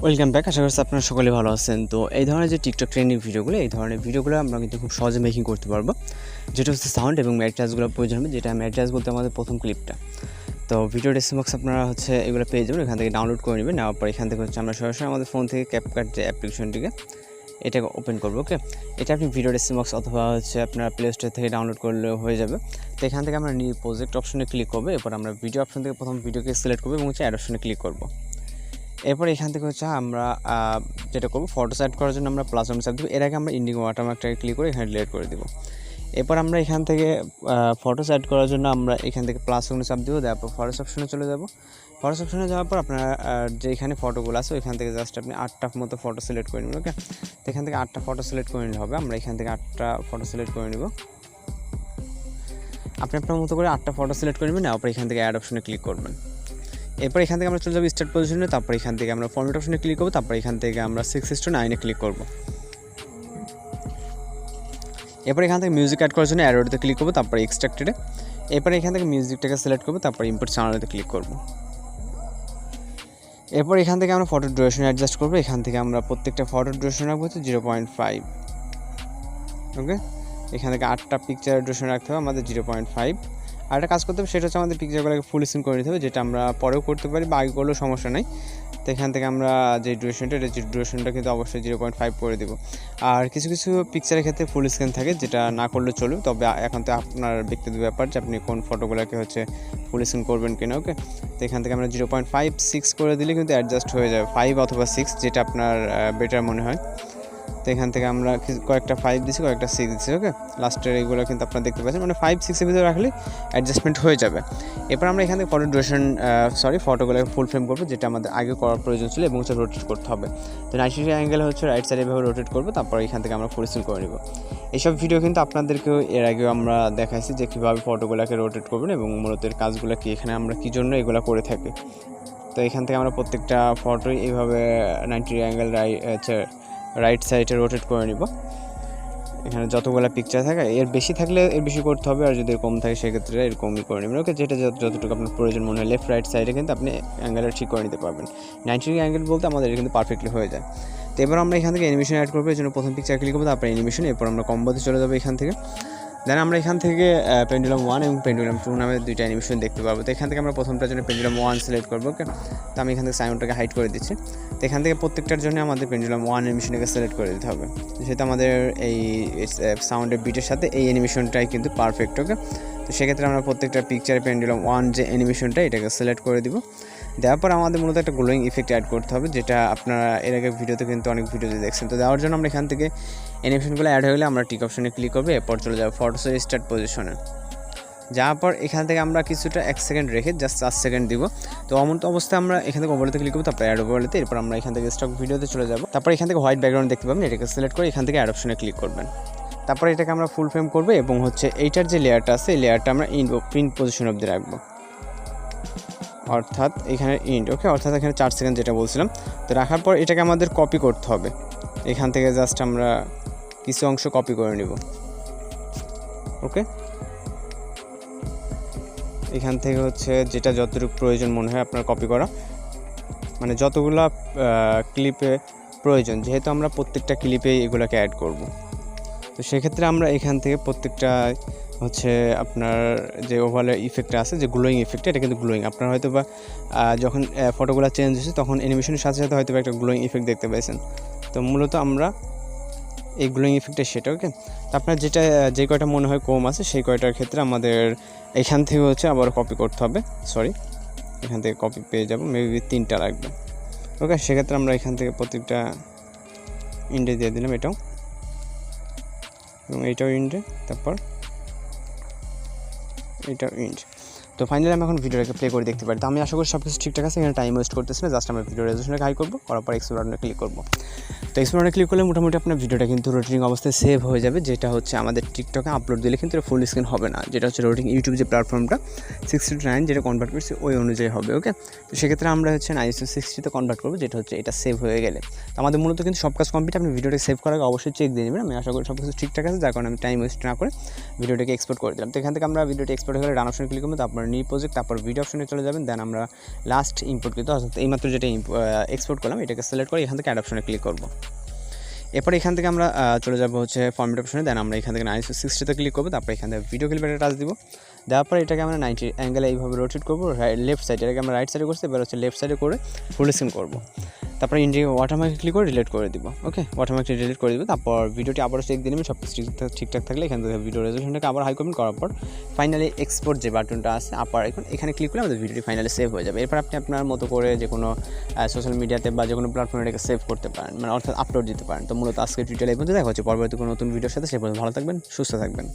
Welcome back. আশা করছি আপনারা সকলে ভালো আছেন। তো এই ধরনের যে টিকটক ট্রেন্ডিং ভিডিওগুলো আমরা কিন্তু খুব সহজে মেকিং করতে পারবো, যেটা হচ্ছে সাউন্ড এবং ম্যাটেরিয়ালসগুলো প্রয়োজন হবে। যেটা ম্যাটেরিয়ালস বলতে আমাদের প্রথম ক্লিপটা। তো ভিডিও ডেসক্রিপশন বক্স আপনারা এগুলো পেয়ে যাবেন, এখান থেকে ডাউনলোড করে নেবেন। নেওয়ার পর এখান থেকে আমরা সরাসরি আমাদের ফোন থেকে CapCut যে অ্যাপ্লিকেশনটিকে এটাকে ওপেন করবো। ওকে, এটা আপনি ভিডিও ডেসক্রিপশন বক্স অথবা আপনার প্লে স্টোর থেকে ডাউনলোড করলে হয়ে যাবে। তো এখান থেকে আমরা নিউ প্রজেক্ট অপশনে ক্লিক করবো। এরপর আমরা ভিডিও অপশন থেকে প্রথম ভিডিওকে সিলেক্ট করবো এবং অ্যাড অপশনে ক্লিক করবো। এরপর এখান থেকে আমরা যেটা করবো, ফটোস অ্যাড করার জন্য আমরা প্লাস বাটন চাপ দেবো। এর আগে আমরা ইন্ডিগো ওয়াটারমার্কটাকে ক্লিক করে এখানে ডিলিট করে দেবো। এরপর আমরা এখান থেকে ফটোস অ্যাড করার জন্য আমরা এখান থেকে প্লাস বাটনে চাপ দেবো। তারপর ফটোস অপশনে চলে যাব। ফটোস অপশনে যাওয়ার পর আপনার যে এখানে ফটোগুলো আছে ওইখান থেকে জাস্ট আপনি 8টা মতো ফটো সিলেক্ট করে নেবেন। ওকে, তো এখান থেকে 8টা ফটো সিলেক্ট করে নিতে হবে। আমরা এখান থেকে 8টা ফটো সিলেক্ট করে নেব। আপনি আপনার মতো করে 8টা ফটো সিলেক্ট করে নেবেন। তারপর এখান থেকে অ্যাড অপশনে ক্লিক করবেন। এরপর এখান থেকে আমরা চলে যাবো স্টার্ট পজিশনে। তারপর এখান থেকে আমরা ফরম্যাট অপশনে ক্লিক করবো। তারপর এখান থেকে আমরা 6:9 ক্লিক করবো। এরপর এখান থেকে মিউজিক অ্যাড করার জন্য অ্যারোতে ক্লিক করবো। তারপর এক্সট্রাক্টেডে এরপর এখান থেকে মিউজিকটাকে সিলেক্ট করবো। তারপর ইম্পোর্ট চ্যানেলেতে ক্লিক করবো। এরপর এখান থেকে আমরা ফটো ডিউরেশন অ্যাডজাস্ট করবো। এখান থেকে আমরা প্রত্যেকটা ফটো ডিউরেশন রাখবো হচ্ছে 0.5। ওকে, এখান থেকে 8টা পিকচার ডিউরেশন রাখতে হবে আমাদের 0.5। আর একটা কাজ করতে হবে, সেটা হচ্ছে আমাদের পিকচারগুলোকে ফুল স্ক্রিন করে নিতে হবে, যেটা আমরা পরেও করতে পারি বা আগে করলেও সমস্যা নেই। তো এখান থেকে আমরা যে ডিউরেশনটা কিন্তু অবশ্যই 0.5 করে দেবো। আর কিছু কিছু পিকচারের ক্ষেত্রে ফুল স্ক্রিন থাকে, যেটা না করলে চলবে। তবে এখন তো আপনার ব্যক্তিগত ব্যাপার যে আপনি কোন ফটোগুলোকে ফুল স্ক্রিন করবেন কিনা। ওকে, তো এখান থেকে আমরা 0.56 করে দিলে কিন্তু অ্যাডজাস্ট হয়ে যাবে, 5 অথবা 6 যেটা আপনার বেটার মনে হয়। তো এখান থেকে আমরা কয়েকটা 5 দিচ্ছি, কয়েকটা 6 দিচ্ছি। ওকে, লাস্টের এইগুলো কিন্তু আপনারা দেখতে পাচ্ছেন, 5-6 এর ভিতরে রাখলে অ্যাডজাস্টমেন্ট হয়ে যাবে। এরপর আমরা এখান থেকে ফটোগুলোকে ফুল ফ্রেম করবো, যেটা আমাদের আগে করার প্রয়োজন ছিল, এবং রোটেট করতে হবে। তো 90 অ্যাঙ্গেল রাইট সাইডে এভাবে রোটেট করবো। তারপর এখান থেকে আমরা ফুল স্ক্রিন করে নেব। এইসব ভিডিও কিন্তু আপনাদেরকেও এর আগেও আমরা দেখাইছি যে কীভাবে ফটোগুলোকে রোটেট করবেন এবং মূলত এর কাজগুলো কি, এখানে আমরা কী জন্য এগুলো করে থাকি। তো এখান থেকে আমরা প্রত্যেকটা ফটোই এইভাবে 90 অ্যাঙ্গেল রাইট সাইডে রোটেট করে নিব। এখানে যতগুলো পিকচার থাকে, এর বেশি থাকলে এর বেশি করতে হবে, আর যদি কম থাকে সেক্ষেত্রে এরকমই করে নেবেন। ওকে, যেটা যতটুকু আপনার প্রয়োজন মনে হয় লেফট রাইট সাইডে কিন্তু আপনি অ্যাঙ্গেলটা ঠিক করে নিতে পারবেন। 90 অ্যাঙ্গেল বলতে আমাদের কিন্তু পারফেক্টলি হয়ে যায়। তো এবার আমরা এখান থেকে অ্যানিমেশন অ্যাড করবো। এর জন্য প্রথম পিকচার ক্লিক করবো, তারপর অ্যানিমেশন। এরপর আমরা কম্বোতে চলে যাবো। এখান থেকে দেন আমরা এখান থেকে পেন্ডুলাম 1 এবং পেন্ডুলাম 2 নামে 2টা অ্যানিমেশন দেখতে পাবো। তো এখান থেকে আমরা প্রথমটার জন্য পেন্ডুলাম 1 সিলেক্ট করবো। ওকে, তো আমি এখান থেকে সাউন্ডটাকে হাইড করে দিচ্ছি। তো এখান থেকে প্রত্যেকটার জন্য আমাদের পেন্ডুলাম 1 অ্যানিমেশনটাকে সিলেক্ট করে দিতে হবে, যেহেতু আমাদের এই সাউন্ডের বিটের সাথে এই অ্যানিমেশনটাই কিন্তু পারফেক্ট। ওকে, তো সেক্ষেত্রে আমরা প্রত্যেকটা পিকচারে পেন্ডুলাম 1 যে অ্যানিমেশনটা এটাকে সিলেক্ট করে দিব। দেওয়ার পর আমাদের মূলত একটা গ্লোয়িং ইফেক্ট অ্যাড করতে হবে, যেটা আপনারা এর আগে ভিডিওতে কিন্তু অনেক ভিডিওতে দেখছেন। তো দেওয়ার জন্য আমরা এখান থেকে অ্যানিমেশনগুলো অ্যাড হয়ে গেলে আমরা টিক অপশনে ক্লিক করবো। এরপর চলে যাবো ফটোসের স্টার্ট পজিশনে। যাওয়ার পর এখান থেকে আমরা কিছুটা 1 সেকেন্ড রেখে জাস্ট 4 সেকেন্ড দিব। তো এমন অবস্থায় আমরা এখান থেকে ওভারলেতে ক্লিক করবো, তারপর অ্যাড ওভারলেতে। এরপর আমরা এখান থেকে স্টক ভিডিওতে চলে যাবো। তারপর এখান থেকে হোয়াইট ব্যাকগ্রাউন্ড দেখতে পাবেন, এটাকে সিলেক্ট করে এখান থেকে অ্যাড অপশনে ক্লিক করবেন। তারপর এটাকে আমরা ফুল ফ্রেম করবো এবং এইটার যে লেয়ারটা আছে এই লেয়ারটা আমরা প্রিন্ট পজিশন অবধি রাখবো, অর্থাৎ এখানে ওকে, অর্থাৎ এখানে 4 সেকেন্ড যেটা বলছিলাম। তো রাখার পর এটাকে আমাদের কপি করতে হবে। এখান থেকে জাস্ট আমরা কিছু অংশ কপি করে নিব। ওকে, এখান থেকে যেটা যতটুকু প্রয়োজন মনে হয় আপনার কপি করা, মানে যতগুলা ক্লিপে প্রয়োজন, যেহেতু আমরা প্রত্যেকটা ক্লিপে এগুলোকে অ্যাড করব। তো সেক্ষেত্রে আমরা এখান থেকে প্রত্যেকটা আপনার যে ওভারলে ইফেক্টটা আছে, যে গ্লোয়িং ইফেক্টটা, এটা কিন্তু গ্লোয়িং। আপনার হয়তো বা যখন ফটোগুলো চেঞ্জ হয়েছে তখন অ্যানিমেশনের সাথে সাথে হয়তো একটা গ্লোয়িং ইফেক্ট দেখতে পাইছেন। তো মূলত আমরা এই গ্লোয়িং ইফেক্টটা সেটা। ওকে, তো আপনার যে কয়টা মনে হয় কম আছে সেই কয়টার ক্ষেত্রে আমাদের এখান থেকে আবার কপি করতে হবে। এখান থেকে কপি পেয়ে যাব, মেবি 3টা লাগবে। ওকে, সেক্ষেত্রে আমরা এখান থেকে প্রত্যেকটা ইন্ডে দিয়ে দিলাম, এটাও এবং এইটাও ইন্ডে, তারপর এটাও ইন্ড। তো ফাইনালি আমি এখন ভিডিওটাকে প্লে করে দেখতে পারি। তো আমি আশা করি সব কিছু ঠিকঠাক আছে, এখানে টাইম ওয়েস্ট করতেছি না। জাস্ট আমরা ভিডিও রেজুলেশনটাকে হাই করবো, করার পর এক্সপোর্ট বাটনে ক্লিক করবো। তো এক্সপোর্ট বাটনে ক্লিক করলে মোটামুটি আপনার ভিডিওটা কিন্তু রোটেটিং অবস্থায় সেভ হয়ে যাবে, যেটা আমাদের টিকটকে আপলোড দিলে কিন্তু ফুল স্ক্রিন হবে না, যেটা রোটিং ইউটিউব যে প্ল্যাটফর্মটা 60:9 যেটা কনভার্ট করছি ওই অনুযায়ী হবে। ওকে, তো সেক্ষেত্রে আমরা 960-তে কনভার্ট করবো, যেটা এটা সেভ হয়ে গেলে। তো আমাদের মূলত কিন্তু সব কাজ কমপ্লিট। আপনি ভিডিওটা সেভ করার আগে অবশ্যই চেক দিয়ে নেবেন। আমি আশা করি সব কিছু ঠিকঠাক আছে, যার কারণে আমি টাইম ওয়েস্ট না করে ভিডিওটাকে এক্সপোর্ট করে দিলাম। তো এখান থেকে আমরা ভিডিওটা এক্সপোর্ট হয়ে গেলে ডান অপশনে ক্লিক করবো, তারপর নিউ প্রজেক্ট, তারপর ভিডিও অপশনে চলে যাবেন। দেন আমরা লাস্ট ইম্পোর্ট করতে, অর্থাৎ এইমাত্র যেটা এক্সপোর্ট করলাম এটাকে সিলেক্ট করে এখান থেকে অ্যাড অপশনে ক্লিক করব। এরপর এখান থেকে আমরা চলে যাব হচ্ছে ফরম্যাট অপশনে। দেন আমরা এখান থেকে 960তে ক্লিক করবো, তারপর এখান থেকে ভিডিও ক্লিপে টাচ দিব। দেওয়ার পর এটাকে আমরা 90 অ্যাঙ্গেলে এইভাবে রোটেট করবো, লেফট সাইডে, এটাকে আমরা রাইট সাইডে করছি, এবার হচ্ছে লেফট সাইডে করে ফুল স্ক্রিন করবো। তারপর ইন্ডিয়া ওয়াটারমার্কে ক্লিক করে ডিলিট করে দিব। ওকে, ওয়াটারমার্কটি ডিলিট করে দিব। তারপর ভিডিওটি আবারও চেক দিয়ে নেবেন, সব কিছু ঠিকঠাক থাকলে এখান থেকে ভিডিও রেজলিউশনটাকে আবার হাই করবেন, করার পর ফাইনালি এক্সপোর্ট যে বাটনটা আছে আবার এখানে ক্লিক করলে আমাদের ভিডিওটি ফাইনালি সেভ হয়ে যাবে। এরপর আপনি আপনার মতো করে যে কোনো সোশ্যাল মিডিয়াতে বা যে কোনো প্ল্যাটফর্মে এটাকে সেভ করতে পারেন, মানে অর্থাৎ আপলোড দিতে পারেন। তো মূলত আজকে টিউটোরিয়াল এই পর্যন্ত, দেখা হচ্ছে পরবর্তী কোনো নতুন ভিডিওর সাথে। সে পর্যন্ত ভালো থাকবেন, সুস্থ থাকবেন।